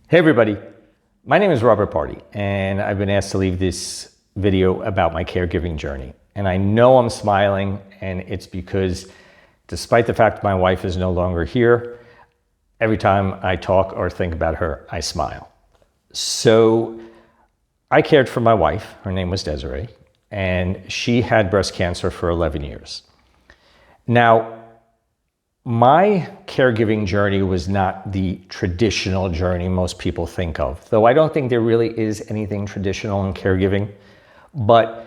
Hey everybody, my name is Robert Pardi and I've been asked to leave this video about my caregiving journey. And I know I'm smiling, and it's because despite the fact my wife is no longer here, every time I talk or think about her, I smile. So I cared for my wife, her name was Desiree, and she had breast cancer for 11 years. Now, my caregiving journey was not the traditional journey most people think of, though I don't think there really is anything traditional in caregiving. But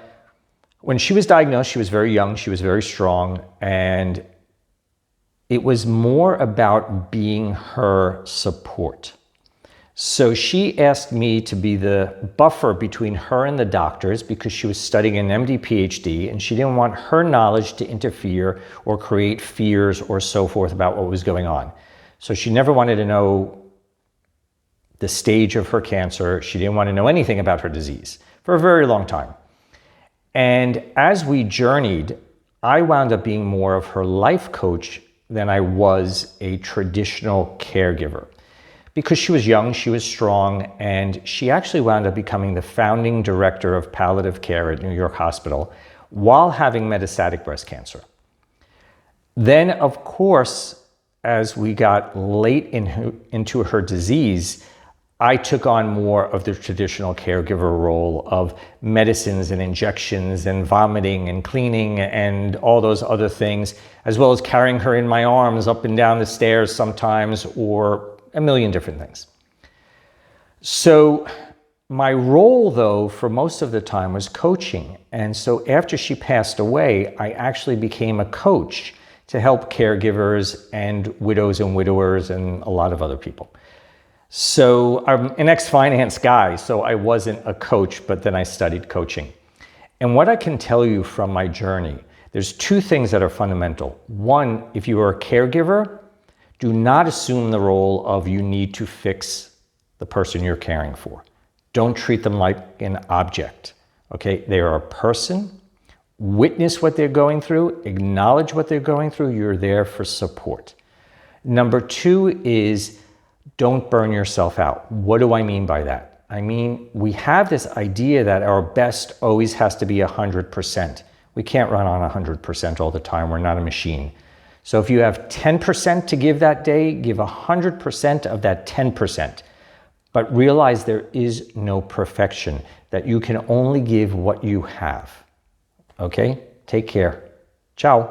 when she was diagnosed, she was very young, she was very strong, and it was more about being her support. So she asked me to be the buffer between her and the doctors because she was studying an MD PhD and she didn't want her knowledge to interfere or create fears or so forth about what was going on. So she never wanted to know the stage of her cancer. She didn't want to know anything about her disease for a very long time. And as we journeyed, I wound up being more of her life coach than I was a traditional caregiver. Because she was young, she was strong, and she actually wound up becoming the founding director of palliative care at New York Hospital while having metastatic breast cancer. Then, of course, as we got late into her disease, I took on more of the traditional caregiver role of medicines and injections and vomiting and cleaning and all those other things, as well as carrying her in my arms up and down the stairs sometimes, or a million different things. So my role, though, for most of the time was coaching. And so after she passed away, I actually became a coach to help caregivers and widows and widowers and a lot of other people. So I'm an ex-finance guy, so I wasn't a coach, but then I studied coaching. And what I can tell you from my journey, there's two things that are fundamental. One, if you are a caregiver, do not assume the role of you need to fix the person you're caring for. Don't treat them like an object, okay? They are a person. Witness what they're going through, acknowledge what they're going through. You're there for support. Number two is don't burn yourself out. What do I mean by that? I mean, we have this idea that our best always has to be 100%. We can't run on 100% all the time. We're not a machine. So if you have 10% to give that day, give 100% of that 10%. But realize there is no perfection, that you can only give what you have. Okay? Take care. Ciao.